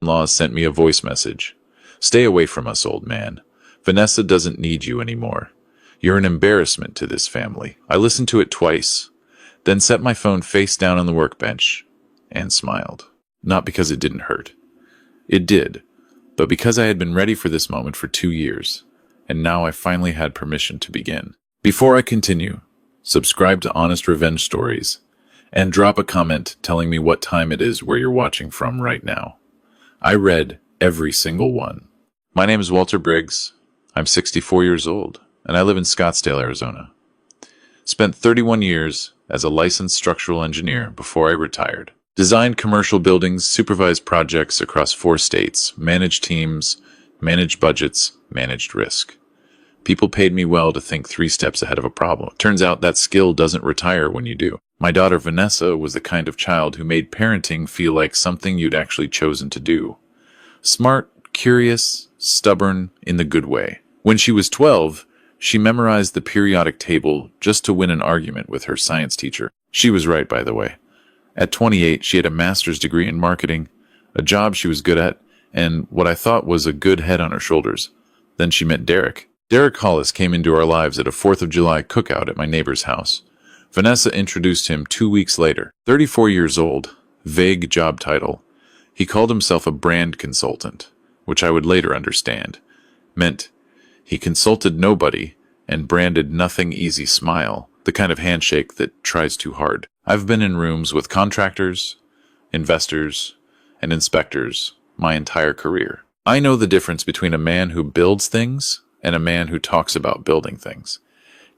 In-laws sent me a voice message. Stay away from us, old man. Vanessa doesn't need you anymore. You're an embarrassment to this family. I listened to it twice, then set my phone face down on the workbench and smiled. Not because it didn't hurt. It did, but because I had been ready for this moment for 2 years, and now I finally had permission to begin. Before I continue, subscribe to Honest Revenge Stories, and drop a comment telling me what time it is where you're watching from right now. I read every single one. My name is Walter Briggs. I'm 64 years old, and I live in Scottsdale, Arizona. Spent 31 years as a licensed structural engineer before I retired. Designed commercial buildings, supervised projects across 4 states, managed teams, managed budgets, managed risk. People paid me well to think 3 steps ahead of a problem. Turns out that skill doesn't retire when you do. My daughter Vanessa was the kind of child who made parenting feel like something you'd actually chosen to do. Smart, curious, stubborn in the good way. When she was 12, she memorized the periodic table just to win an argument with her science teacher. She was right, by the way. At 28, she had a master's degree in marketing, a job she was good at, and what I thought was a good head on her shoulders. Then she met Derek. Derek Hollis came into our lives at a 4th of July cookout at my neighbor's house. Vanessa introduced him 2 weeks later. 34 years old, vague job title. He called himself a brand consultant, which I would later understand. Meant he consulted nobody and branded nothing easy smile, the kind of handshake that tries too hard. I've been in rooms with contractors, investors, and inspectors my entire career. I know the difference between a man who builds things and a man who talks about building things.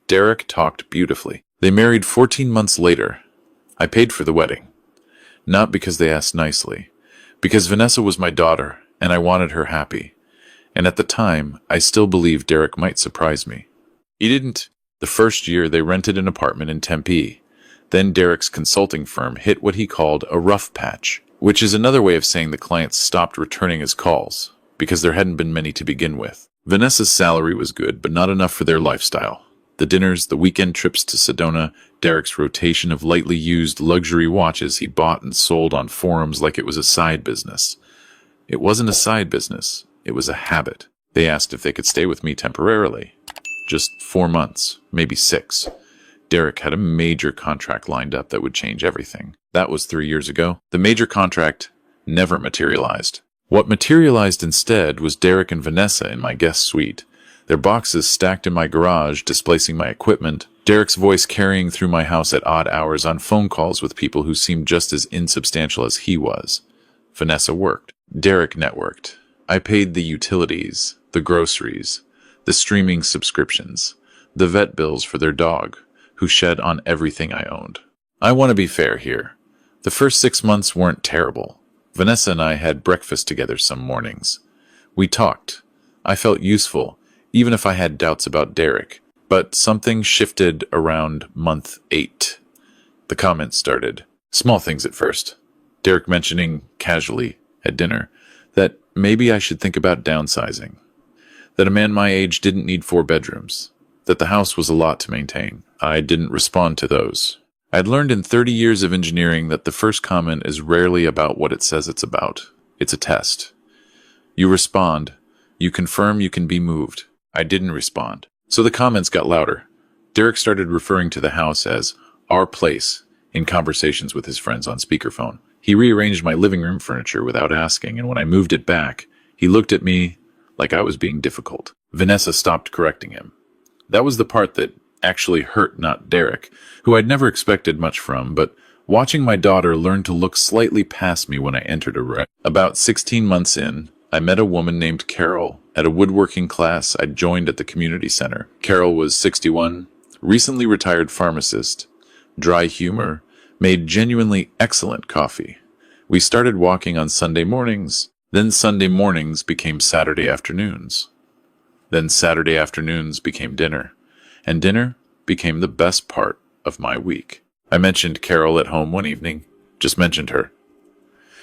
Derek talked beautifully. They married 14 months later. I paid for the wedding. Not because they asked nicely, because Vanessa was my daughter and I wanted her happy. And at the time, I still believed Derek might surprise me. He didn't. The first year, they rented an apartment in Tempe. Then Derek's consulting firm hit what he called a rough patch, which is another way of saying the clients stopped returning his calls, because there hadn't been many to begin with. Vanessa's salary was good, but not enough for their lifestyle. The dinners, the weekend trips to Sedona, Derek's rotation of lightly used luxury watches he bought and sold on forums like it was a side business. It wasn't a side business. It was a habit. They asked if they could stay with me temporarily. Just 4 months, maybe 6. Derek had a major contract lined up that would change everything. That was 3 years ago. The major contract never materialized. What materialized instead was Derek and Vanessa in my guest suite. Their boxes stacked in my garage, displacing my equipment. Derek's voice carrying through my house at odd hours on phone calls with people who seemed just as insubstantial as he was. Vanessa worked. Derek networked. I paid the utilities, the groceries, the streaming subscriptions, the vet bills for their dog, who shed on everything I owned. I want to be fair here. The first 6 months weren't terrible. Vanessa and I had breakfast together some mornings. We talked. I felt useful, even if I had doubts about Derek. But something shifted around month 8. The comments started. Small things at first. Derek mentioning, casually, at dinner, that maybe I should think about downsizing. That a man my age didn't need 4 bedrooms. That the house was a lot to maintain. I didn't respond to those. I'd learned in 30 years of engineering that the first comment is rarely about what it says it's about. It's a test. You respond. You confirm you can be moved. I didn't respond. So the comments got louder. Derek started referring to the house as our place in conversations with his friends on speakerphone. He rearranged my living room furniture without asking, and when I moved it back, he looked at me like I was being difficult. Vanessa stopped correcting him. That was the part that actually hurt not Derek, who I'd never expected much from, but watching my daughter learn to look slightly past me when I entered a room. About 16 months in, I met a woman named Carol at a woodworking class I'd joined at the community center. Carol was 61, recently retired pharmacist, dry humor, made genuinely excellent coffee. We started walking on Sunday mornings. Then Sunday mornings became Saturday afternoons. Then Saturday afternoons became dinner. And dinner became the best part of my week. I mentioned Carol at home one evening. Just mentioned her.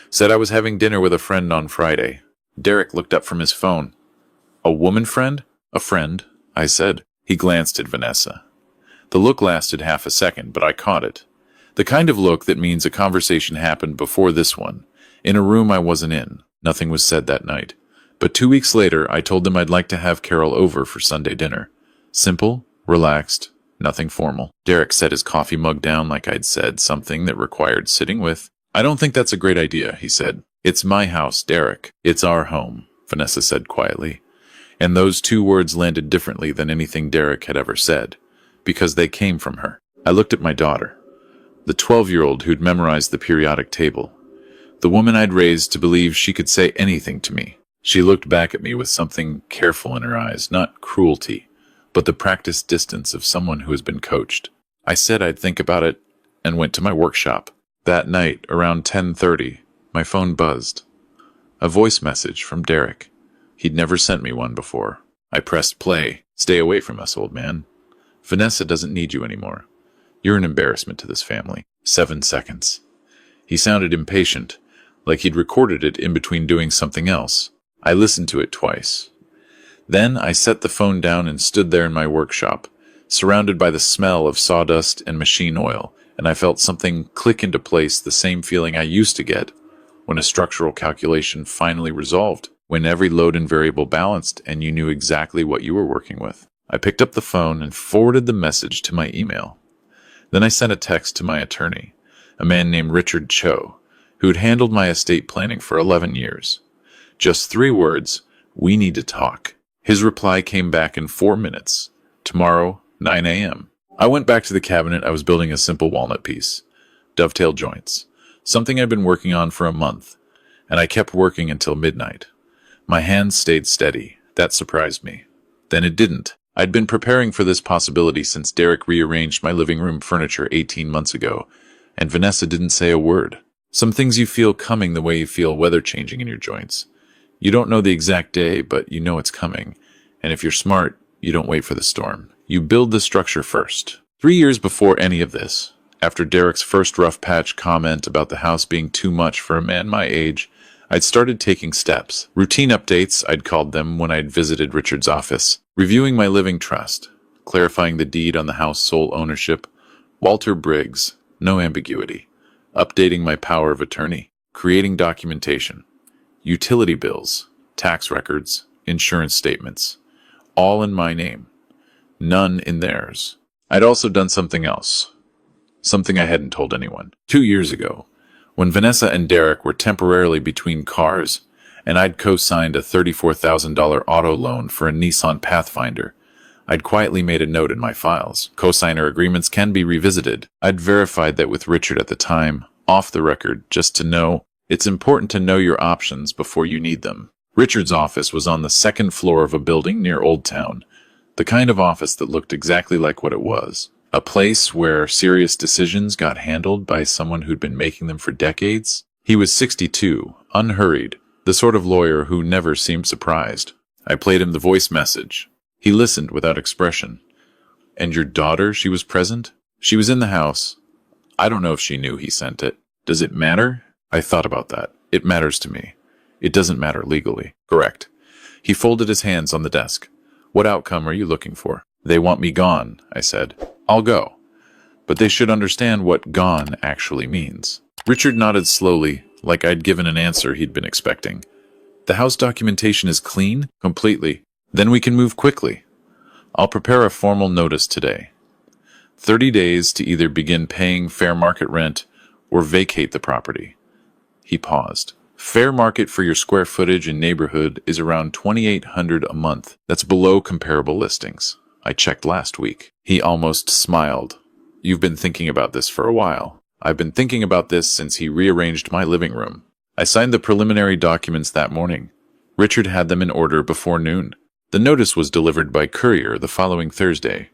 Said I was having dinner with a friend on Friday. Derek looked up from his phone. A woman friend? A friend, I said. He glanced at Vanessa. The look lasted half a second, but I caught it. The kind of look that means a conversation happened before this one, in a room I wasn't in. Nothing was said that night. But 2 weeks later, I told them I'd like to have Carol over for Sunday dinner. Simple, relaxed, nothing formal. Derek set his coffee mug down like I'd said something that required sitting with. "I don't think that's a great idea," he said. "It's my house, Derek. It's our home," Vanessa said quietly. And those 2 words landed differently than anything Derek had ever said, because they came from her. I looked at my daughter, the 12-year-old who'd memorized the periodic table, the woman I'd raised to believe she could say anything to me. She looked back at me with something careful in her eyes, not cruelty, but the practiced distance of someone who has been coached. I said I'd think about it and went to my workshop. That night, around 10:30, my phone buzzed. A voice message from Derek. He'd never sent me one before. I pressed play. "Stay away from us, old man. Vanessa doesn't need you anymore. You're an embarrassment to this family." 7 seconds. He sounded impatient, like he'd recorded it in between doing something else. I listened to it twice. Then I set the phone down and stood there in my workshop, surrounded by the smell of sawdust and machine oil, and I felt something click into place, the same feeling I used to get when a structural calculation finally resolved, when every load and variable balanced and you knew exactly what you were working with. I picked up the phone and forwarded the message to my email. Then I sent a text to my attorney, a man named Richard Cho, who'd handled my estate planning for 11 years. Just 3 words: "We need to talk." His reply came back in 4 minutes. "Tomorrow, 9 a.m. I went back to the cabinet. I was building a simple walnut piece. Dovetail joints. Something I'd been working on for a month, and I kept working until midnight. My hands stayed steady. That surprised me. Then it didn't. I'd been preparing for this possibility since Derek rearranged my living room furniture 18 months ago, and Vanessa didn't say a word. Some things you feel coming the way you feel weather changing in your joints. You don't know the exact day, but you know it's coming. And if you're smart, you don't wait for the storm. You build the structure first. 3 years before any of this, after Derek's first rough patch comment about the house being too much for a man my age, I'd started taking steps. Routine updates, I'd called them when I'd visited Richard's office. Reviewing my living trust. Clarifying the deed on the house sole ownership. Walter Briggs. No ambiguity. Updating my power of attorney. Creating documentation. Utility bills, tax records, insurance statements, all in my name, none in theirs. I'd also done something else, something I hadn't told anyone. 2 years ago, when Vanessa and Derek were temporarily between cars, and I'd co-signed a $34,000 auto loan for a Nissan Pathfinder, I'd quietly made a note in my files. Co-signer agreements can be revisited. I'd verified that with Richard at the time, off the record, just to know. It's important to know your options before you need them. Richard's office was on the 2nd floor of a building near Old Town, the kind of office that looked exactly like what it was. A place where serious decisions got handled by someone who'd been making them for decades. He was 62, unhurried, the sort of lawyer who never seemed surprised. I played him the voice message. He listened without expression. "And your daughter, she was present?" "She was in the house. I don't know if she knew he sent it." "Does it matter?" I thought about that. "It matters to me. It doesn't matter legally." "Correct." He folded his hands on the desk. "What outcome are you looking for?" "They want me gone," I said. "I'll go. But they should understand what gone actually means." Richard nodded slowly, like I'd given an answer he'd been expecting. "The house documentation is clean?" "Completely." "Then we can move quickly. I'll prepare a formal notice today. 30 days to either begin paying fair market rent or vacate the property." He paused. "Fair market for your square footage and neighborhood is around $2,800 a month. That's below comparable listings. I checked last week." He almost smiled. "You've been thinking about this for a while." "I've been thinking about this since he rearranged my living room." I signed the preliminary documents that morning. Richard had them in order before noon. The notice was delivered by courier the following Thursday.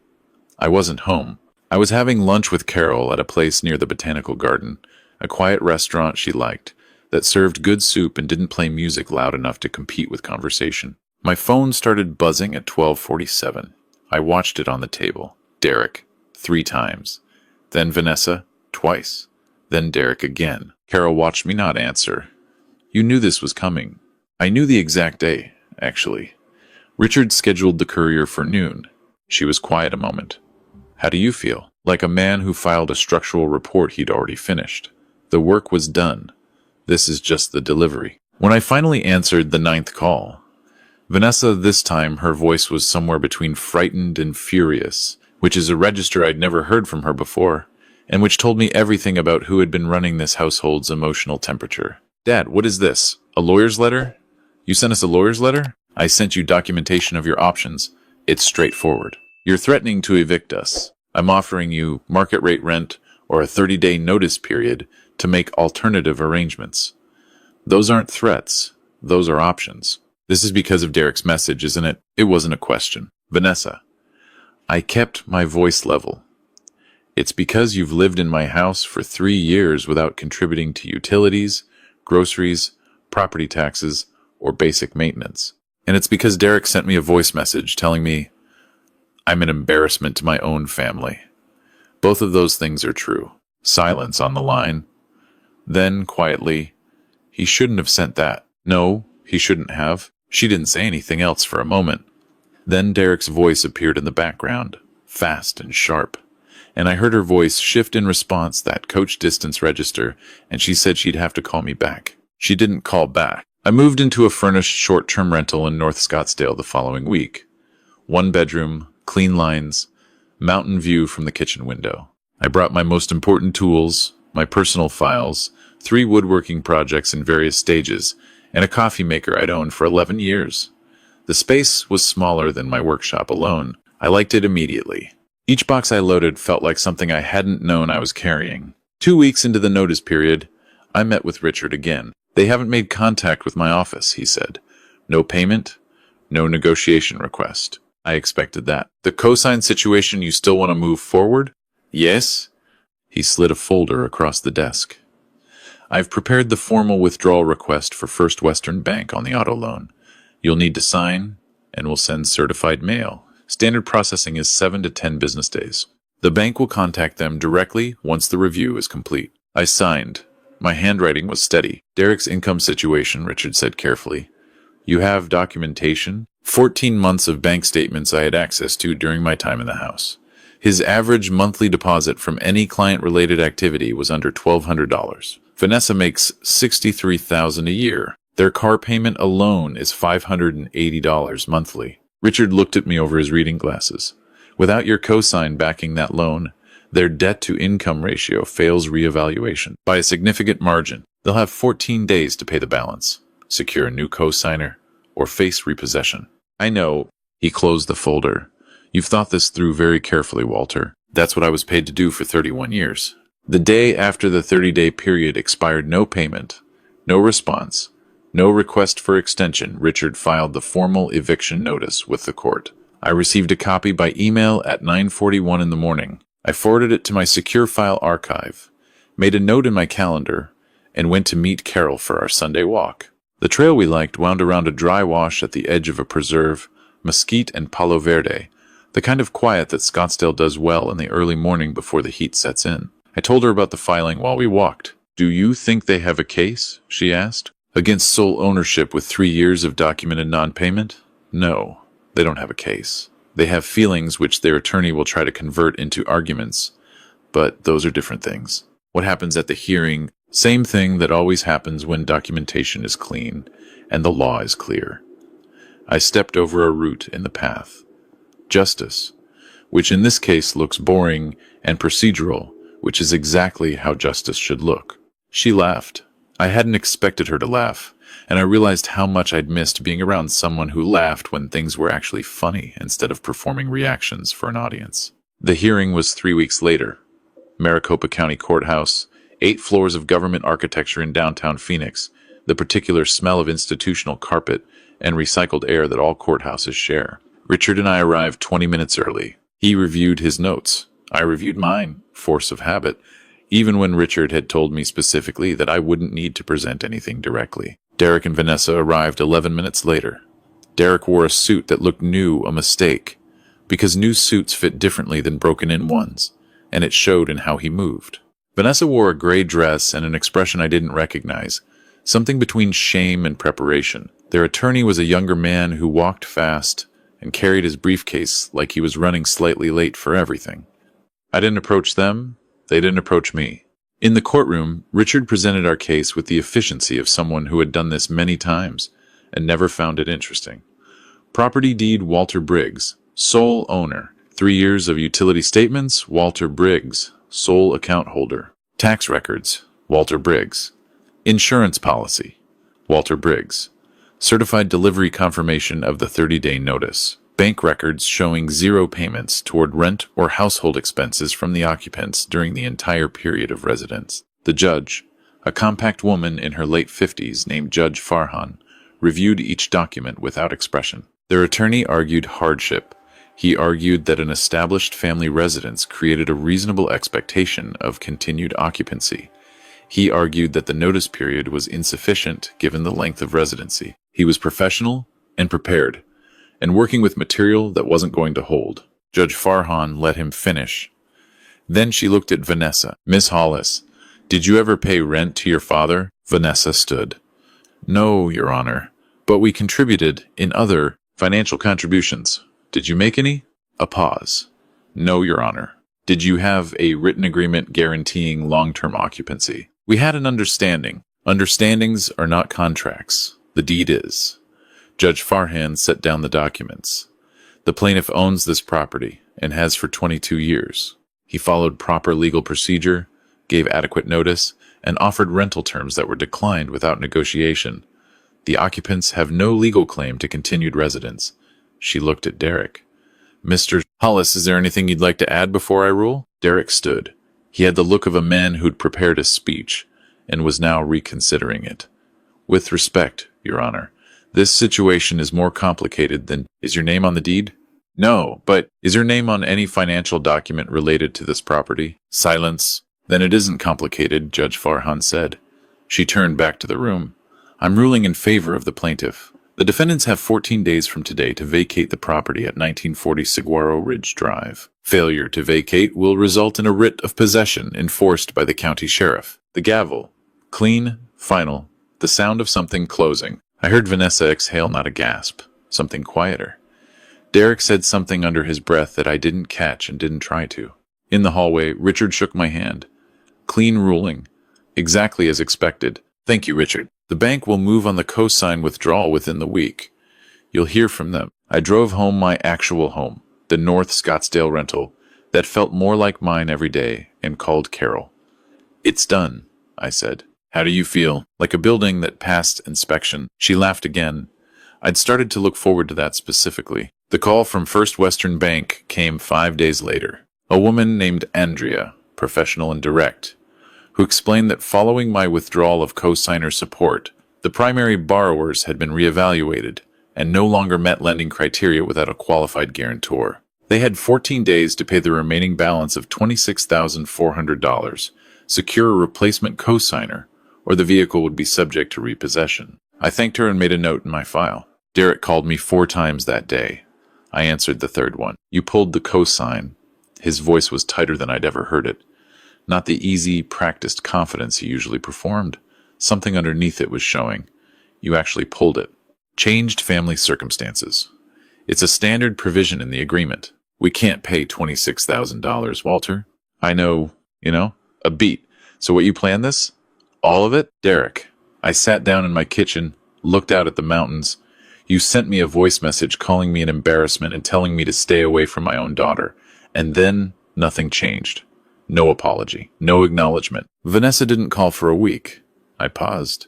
I wasn't home. I was having lunch with Carol at a place near the Botanical Garden, a quiet restaurant she liked, that served good soup and didn't play music loud enough to compete with conversation. My phone started buzzing at 12:47. I watched it on the table. Derek, 3 times. Then Vanessa, twice. Then Derek again. Carol watched me not answer. "You knew this was coming." "I knew the exact day, actually." Richard scheduled the courier for noon. She was quiet a moment. "How do you feel?" Like a man who filed a structural report he'd already finished. The work was done. This is just the delivery. When I finally answered the ninth call, Vanessa, this time her voice was somewhere between frightened and furious, which is a register I'd never heard from her before, and which told me everything about who had been running this household's emotional temperature. Dad, what is this? A lawyer's letter? You sent us a lawyer's letter? I sent you documentation of your options. It's straightforward. You're threatening to evict us. I'm offering you market rate rent or a 30-day notice period to make alternative arrangements. Those aren't threats. Those are options. This is because of Derek's message, isn't it? It wasn't a question. Vanessa, I kept my voice level. It's because you've lived in my house for 3 years without contributing to utilities, groceries, property taxes, or basic maintenance. And it's because Derek sent me a voice message telling me I'm an embarrassment to my own family. Both of those things are true. Silence on the line. Then, quietly, he shouldn't have sent that. No, he shouldn't have. She didn't say anything else for a moment. Then Derek's voice appeared in the background, fast and sharp. And I heard her voice shift in response, that coach distance register, and she said she'd have to call me back. She didn't call back. I moved into a furnished short-term rental in North Scottsdale the following week. 1 bedroom, clean lines, mountain view from the kitchen window. I brought my most important tools, my personal files, 3 woodworking projects in various stages, and a coffee maker I'd owned for 11 years. The space was smaller than my workshop alone. I liked it immediately. Each box I loaded felt like something I hadn't known I was carrying. 2 weeks into the notice period, I met with Richard again. They haven't made contact with my office, he said. No payment, no negotiation request. I expected that. The cosign situation, you still want to move forward? Yes. He slid a folder across the desk. I've prepared the formal withdrawal request for First Western Bank on the auto loan. You'll need to sign, and we'll send certified mail. Standard processing is 7 to 10 business days. The bank will contact them directly once the review is complete. I signed. My handwriting was steady. Derek's income situation, Richard said carefully. You have documentation? 14 months of bank statements I had access to during my time in the house. His average monthly deposit from any client-related activity was under $1,200. Vanessa makes $63,000 a year. Their car payment alone is $580 monthly. Richard looked at me over his reading glasses. Without your cosign backing that loan, their debt-to-income ratio fails reevaluation by a significant margin. They'll have 14 days to pay the balance, secure a new cosigner, or face repossession. I know. He closed the folder. You've thought this through very carefully, Walter. That's what I was paid to do for 31 years. The day after the 30-day period expired, no payment, no response, no request for extension, Richard filed the formal eviction notice with the court. I received a copy by email at 9:41 in the morning. I forwarded it to my secure file archive, made a note in my calendar, and went to meet Carol for our Sunday walk. The trail we liked wound around a dry wash at the edge of a preserve, mesquite and palo verde, the kind of quiet that Scottsdale does well in the early morning before the heat sets in. I told her about the filing while we walked. Do you think they have a case? She asked. Against sole ownership with 3 years of documented non-payment? No, they don't have a case. They have feelings which their attorney will try to convert into arguments, but those are different things. What happens at the hearing? Same thing that always happens when documentation is clean and the law is clear. I stepped over a root in the path. Justice, which in this case looks boring, and procedural, which is exactly how justice should look. She laughed. I hadn't expected her to laugh, and I realized how much I'd missed being around someone who laughed when things were actually funny instead of performing reactions for an audience. The hearing was 3 weeks later. Maricopa County Courthouse, 8 floors of government architecture in downtown Phoenix, the particular smell of institutional carpet and recycled air that all courthouses share. Richard and I arrived 20 minutes early. He reviewed his notes. I reviewed mine, force of habit, even when Richard had told me specifically that I wouldn't need to present anything directly. Derek and Vanessa arrived 11 minutes later. Derek wore a suit that looked new, a mistake, because new suits fit differently than broken-in ones, and it showed in how he moved. Vanessa wore a gray dress and an expression I didn't recognize, something between shame and preparation. Their attorney was a younger man who walked fast and carried his briefcase like he was running slightly late for everything. I didn't approach them. They didn't approach me. In the courtroom, Richard presented our case with the efficiency of someone who had done this many times and never found it interesting. Property deed Walter Briggs, sole owner. 3 years of utility statements, Walter Briggs, sole account holder. Tax records, Walter Briggs. Insurance policy, Walter Briggs. Certified delivery confirmation of the 30-day notice. Bank records showing 0 payments toward rent or household expenses from the occupants during the entire period of residence. The judge, a compact woman in her late 50s named Judge Farhan, reviewed each document without expression. Their attorney argued hardship. He argued that an established family residence created a reasonable expectation of continued occupancy. He argued that the notice period was insufficient given the length of residency. He was professional and prepared, and working with material that wasn't going to hold. Judge Farhan let him finish. Then she looked at Vanessa. Miss Hollis, did you ever pay rent to your father? Vanessa stood. No, Your Honor, but we contributed in other financial contributions. Did you make any? A pause. No, Your Honor. Did you have a written agreement guaranteeing long-term occupancy? We had an understanding. Understandings are not contracts. The deed is. Judge Farhan set down the documents. The plaintiff owns this property and has for 22 years. He followed proper legal procedure, gave adequate notice, and offered rental terms that were declined without negotiation. The occupants have no legal claim to continued residence. She looked at Derek. Mr. Hollis, is there anything you'd like to add before I rule? Derek stood. He had the look of a man who'd prepared a speech and was now reconsidering it. With respect, Your Honor, this situation is more complicated than... Is your name on the deed? No, but is your name on any financial document related to this property? Silence. Then it isn't complicated, Judge Farhan said. She turned back to the room. I'm ruling in favor of the plaintiff. The defendants have 14 days from today to vacate the property at 1940 Saguaro Ridge Drive. Failure to vacate will result in a writ of possession enforced by the county sheriff. The gavel. Clean, final, the sound of something closing. I heard Vanessa exhale, not a gasp. Something quieter. Derek said something under his breath that I didn't catch and didn't try to. In the hallway, Richard shook my hand. Clean ruling. Exactly as expected. Thank you, Richard. The bank will move on the cosign withdrawal within the week. You'll hear from them. I drove home my actual home, the North Scottsdale rental, that felt more like mine every day, and called Carol. It's done, I said. How do you feel? Like a building that passed inspection. She laughed again. I'd started to look forward to that specifically. The call from First Western Bank came 5 days later. A woman named Andrea, professional and direct, who explained that following my withdrawal of cosigner support, the primary borrowers had been reevaluated and no longer met lending criteria without a qualified guarantor. They had 14 days to pay the remaining balance of $26,400, secure a replacement cosigner, or the vehicle would be subject to repossession. I thanked her and made a note in my file. Derek called me 4 times that day. I answered the third one. You pulled the cosign. His voice was tighter than I'd ever heard it. Not the easy, practiced confidence he usually performed. Something underneath it was showing. You actually pulled it. Changed family circumstances. It's a standard provision in the agreement. We can't pay $26,000, Walter. I know, a beat. So what, you planned this? All of it? Derek. I sat down in my kitchen, looked out at the mountains. You sent me a voice message calling me an embarrassment and telling me to stay away from my own daughter. And then nothing changed. No apology. No acknowledgement. Vanessa didn't call for a week. I paused.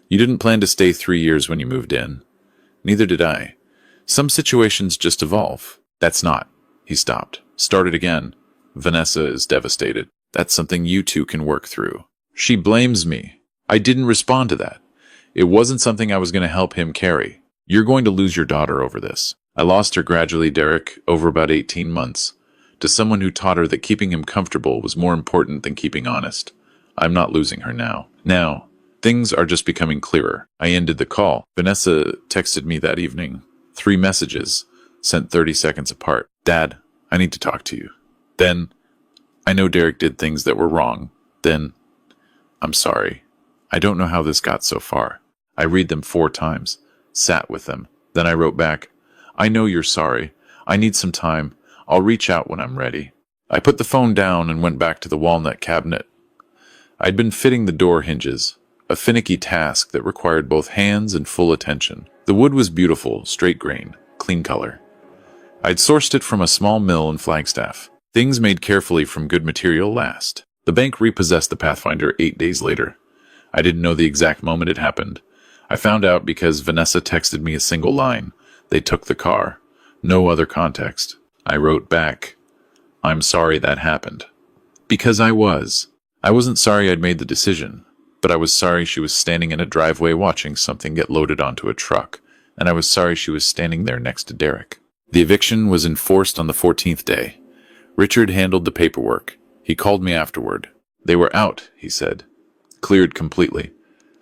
You didn't plan to stay 3 years when you moved in. Neither did I. Some situations just evolve. That's not. He stopped. Started again. Vanessa is devastated. That's something you two can work through. She blames me. I didn't respond to that. It wasn't something I was going to help him carry. You're going to lose your daughter over this. I lost her gradually, Derek, over about 18 months. To someone who taught her that keeping him comfortable was more important than keeping honest. I'm not losing her now. Now, things are just becoming clearer. I ended the call. Vanessa texted me that evening. 3 messages, sent 30 seconds apart. Dad, I need to talk to you. Then, I know Derek did things that were wrong. Then, I'm sorry. I don't know how this got so far. I read them 4 times, sat with them. Then I wrote back, I know you're sorry. I need some time. I'll reach out when I'm ready. I put the phone down and went back to the walnut cabinet. I'd been fitting the door hinges, a finicky task that required both hands and full attention. The wood was beautiful, straight grain, clean color. I'd sourced it from a small mill in Flagstaff. Things made carefully from good material last. The bank repossessed the Pathfinder 8 days later. I didn't know the exact moment it happened. I found out because Vanessa texted me a single line. They took the car. No other context. I wrote back, "I'm sorry that happened." Because I was. I wasn't sorry I'd made the decision, but I was sorry she was standing in a driveway watching something get loaded onto a truck, and I was sorry she was standing there next to Derek. The eviction was enforced on the 14th day. Richard handled the paperwork. He called me afterward. They were out, he said. Cleared completely.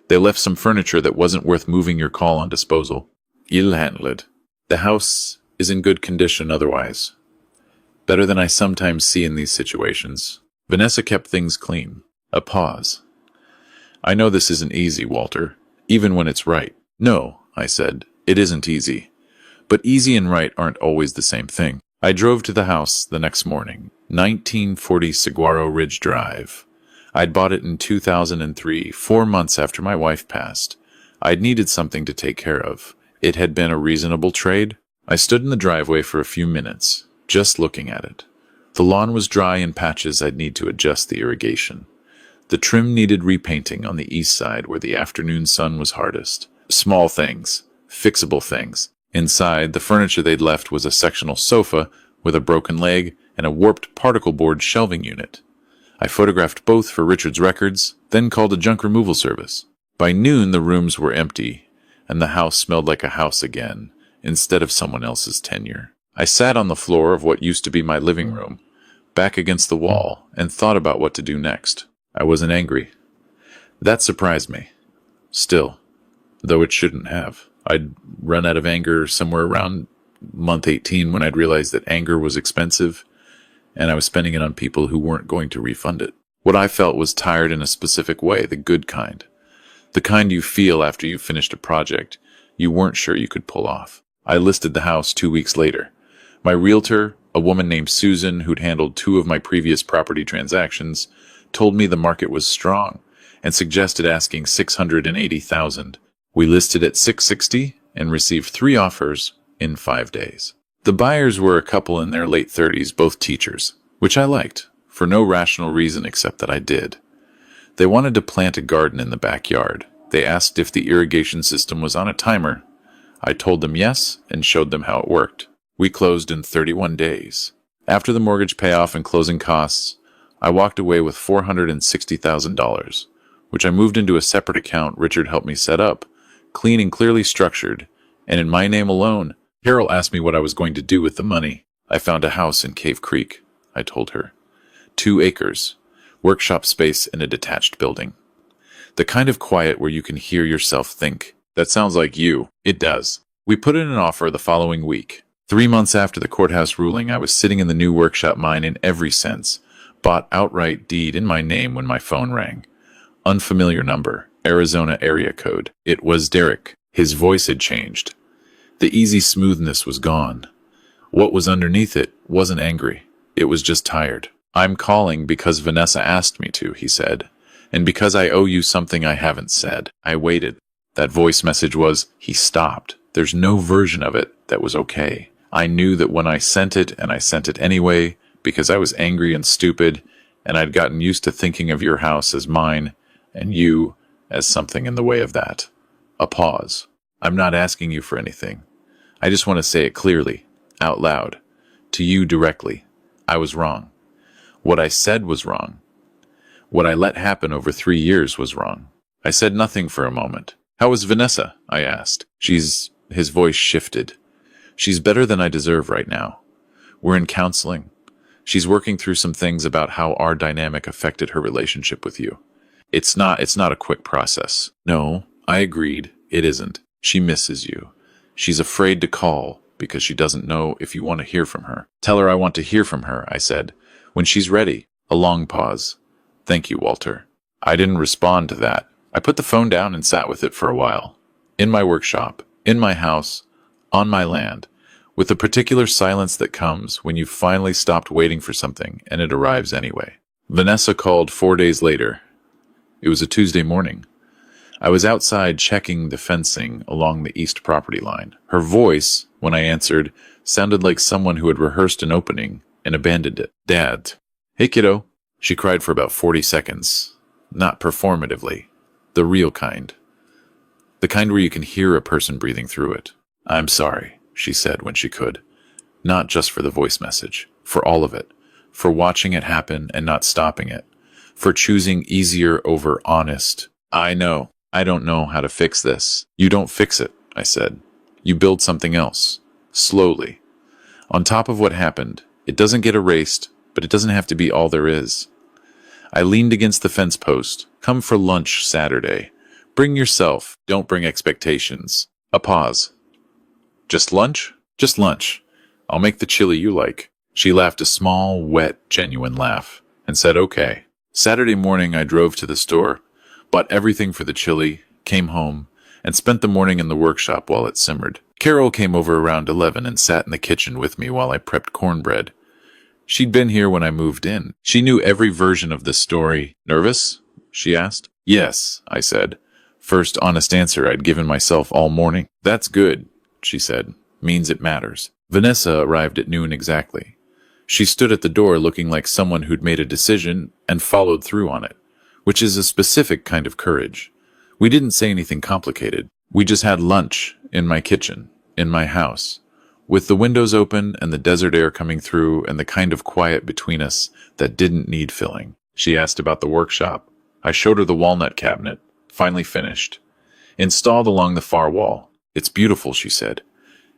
They left some furniture that wasn't worth moving your call on disposal. You'll handle it. The house is in good condition otherwise. Better than I sometimes see in these situations. Vanessa kept things clean. A pause. I know this isn't easy, Walter, even when it's right. No, I said, it isn't easy. But easy and right aren't always the same thing. I drove to the house the next morning, 1940 Saguaro Ridge Drive. I'd bought it in 2003, 4 months after my wife passed. I'd needed something to take care of. It had been a reasonable trade. I stood in the driveway for a few minutes, just looking at it. The lawn was dry in patches. I'd need to adjust the irrigation. The trim needed repainting on the east side where the afternoon sun was hardest. Small things, fixable things. Inside, the furniture they'd left was a sectional sofa with a broken leg and a warped particle board shelving unit. I photographed both for Richard's records, then called a junk removal service. By noon, the rooms were empty, and the house smelled like a house again, instead of someone else's tenure. I sat on the floor of what used to be my living room, back against the wall, and thought about what to do next. I wasn't angry. That surprised me. Still, though it shouldn't have. I'd run out of anger somewhere around month 18 when I'd realized that anger was expensive, and I was spending it on people who weren't going to refund it. What I felt was tired in a specific way, the good kind. The kind you feel after you've finished a project you weren't sure you could pull off. I listed the house 2 weeks later. My realtor, a woman named Susan who'd handled 2 of my previous property transactions, told me the market was strong and suggested asking $680,000. We listed at $660 and received 3 offers in 5 days. The buyers were a couple in their late 30s, both teachers, which I liked, for no rational reason except that I did. They wanted to plant a garden in the backyard. They asked if the irrigation system was on a timer. I told them yes and showed them how it worked. We closed in 31 days. After the mortgage payoff and closing costs, I walked away with $460,000, which I moved into a separate account Richard helped me set up, clean and clearly structured, and in my name alone. Carol asked me what I was going to do with the money. I found a house in Cave Creek, I told her. 2 acres, workshop space in a detached building. The kind of quiet where you can hear yourself think. That sounds like you. It does. We put in an offer the following week. 3 months after the courthouse ruling, I was sitting in the new workshop mine in every sense. Bought outright deed in my name when my phone rang. Unfamiliar number, Arizona area code. It was Derek. His voice had changed. The easy smoothness was gone. What was underneath it wasn't angry. It was just tired. "I'm calling because Vanessa asked me to," he said, "and because I owe you something I haven't said." I waited. That voice message was, he stopped. There's no version of it that was okay. I knew that when I sent it, and I sent it anyway, because I was angry and stupid, and I'd gotten used to thinking of your house as mine, and you as something in the way of that. A pause. "I'm not asking you for anything. I just want to say it clearly, out loud, to you directly. I was wrong. What I said was wrong. What I let happen over 3 years was wrong." I said nothing for a moment. "How is Vanessa?" I asked. His voice shifted. "She's better than I deserve right now. We're in counseling. She's working through some things about how our dynamic affected her relationship with you. It's not a quick process." "No," I agreed. "It isn't. She misses you. She's afraid to call because she doesn't know if you want to hear from her." "Tell her I want to hear from her," I said. "When she's ready." A long pause. "Thank you, Walter." I didn't respond to that. I put the phone down and sat with it for a while. In my workshop, in my house, on my land, with the particular silence that comes when you've finally stopped waiting for something and it arrives anyway. Vanessa called 4 days later. It was a Tuesday morning. I was outside checking the fencing along the east property line. Her voice, when I answered, sounded like someone who had rehearsed an opening and abandoned it. Dad. Hey, kiddo. She cried for about 40 seconds. Not performatively. The real kind. The kind where you can hear a person breathing through it. I'm sorry, she said when she could. Not just for the voice message. For all of it. For watching it happen and not stopping it. For choosing easier over honest. I know. I don't know how to fix this. You don't fix it, I said. You build something else. Slowly. On top of what happened, it doesn't get erased, but it doesn't have to be all there is. I leaned against the fence post. Come for lunch Saturday. Bring yourself. Don't bring expectations. A pause. Just lunch? Just lunch. I'll make the chili you like. She laughed a small, wet, genuine laugh and said, okay. Saturday morning, I drove to the store, bought everything for the chili, came home, and spent the morning in the workshop while it simmered. Carol came over around 11 and sat in the kitchen with me while I prepped cornbread. She'd been here when I moved in. She knew every version of the story. Nervous? She asked. Yes, I said. First honest answer I'd given myself all morning. That's good, she said. Means it matters. Vanessa arrived at noon exactly. She stood at the door looking like someone who'd made a decision and followed through on it, which is a specific kind of courage. We didn't say anything complicated. We just had lunch in my kitchen, in my house, with the windows open and the desert air coming through and the kind of quiet between us that didn't need filling. She asked about the workshop. I showed her the walnut cabinet, finally finished, installed along the far wall. It's beautiful, she said.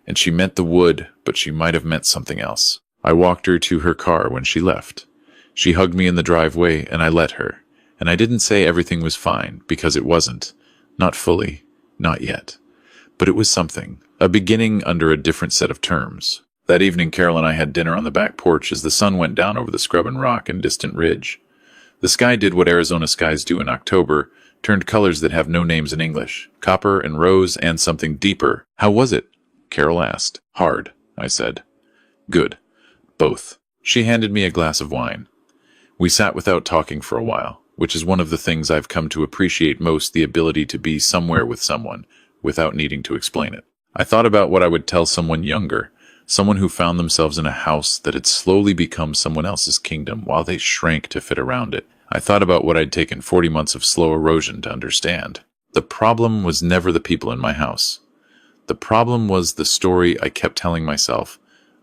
And she meant the wood, but she might have meant something else. I walked her to her car when she left. She hugged me in the driveway, and I let her. And I didn't say everything was fine, because it wasn't. Not fully. Not yet. But it was something. A beginning under a different set of terms. That evening, Carol and I had dinner on the back porch as the sun went down over the scrub and rock and distant ridge. The sky did what Arizona skies do in October, turned colors that have no names in English. Copper and rose and something deeper. How was it? Carol asked. Hard, I said. Good. Both. She handed me a glass of wine. We sat without talking for a while, which is one of the things I've come to appreciate most, the ability to be somewhere with someone without needing to explain it. I thought about what I would tell someone younger, someone who found themselves in a house that had slowly become someone else's kingdom while they shrank to fit around it. I thought about what I'd taken 40 months of slow erosion to understand. The problem was never the people in my house. The problem was the story I kept telling myself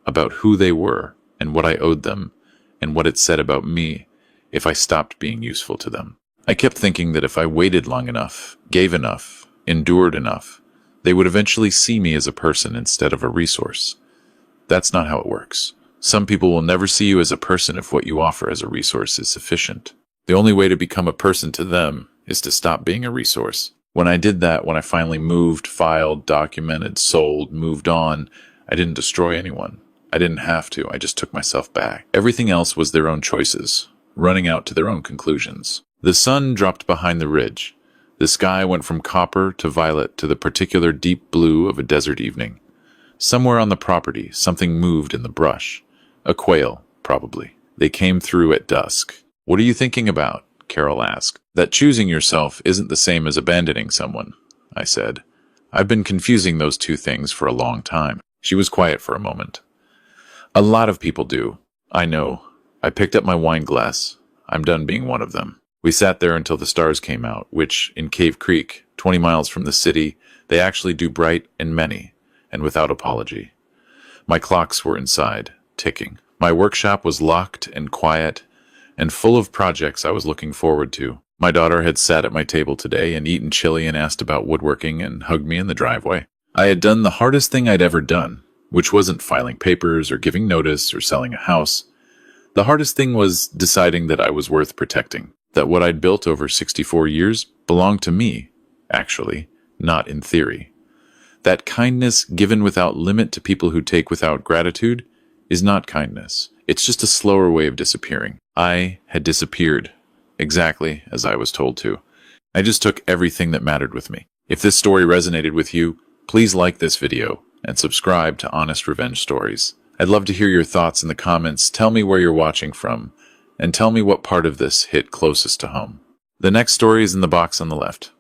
about who they were and what I owed them and what it said about me if I stopped being useful to them. I kept thinking that if I waited long enough, gave enough, endured enough, they would eventually see me as a person instead of a resource. That's not how it works. Some people will never see you as a person if what you offer as a resource is sufficient. The only way to become a person to them is to stop being a resource. When I did that, when I finally moved, filed, documented, sold, moved on, I didn't destroy anyone. I didn't have to. I just took myself back. Everything else was their own choices, running out to their own conclusions. The sun dropped behind the ridge. The sky went from copper to violet to the particular deep blue of a desert evening. Somewhere on the property, something moved in the brush. A quail, probably. They came through at dusk. What are you thinking about? Carol asked. That choosing yourself isn't the same as abandoning someone, I said. I've been confusing those two things for a long time. She was quiet for a moment. A lot of people do. I know. I picked up my wine glass. I'm done being one of them. We sat there until the stars came out, which, in Cave Creek, 20 miles from the city, they actually do bright and many, and without apology. My clocks were inside, ticking. My workshop was locked and quiet, and full of projects I was looking forward to. My daughter had sat at my table today and eaten chili and asked about woodworking and hugged me in the driveway. I had done the hardest thing I'd ever done, which wasn't filing papers or giving notice or selling a house. The hardest thing was deciding that I was worth protecting, that what I'd built over 64 years belonged to me, actually, not in theory. That kindness given without limit to people who take without gratitude is not kindness. It's just a slower way of disappearing. I had disappeared, exactly as I was told to. I just took everything that mattered with me. If this story resonated with you, please like this video and subscribe to Honest Revenge Stories. I'd love to hear your thoughts in the comments. Tell me where you're watching from, and tell me what part of this hit closest to home. The next story is in the box on the left.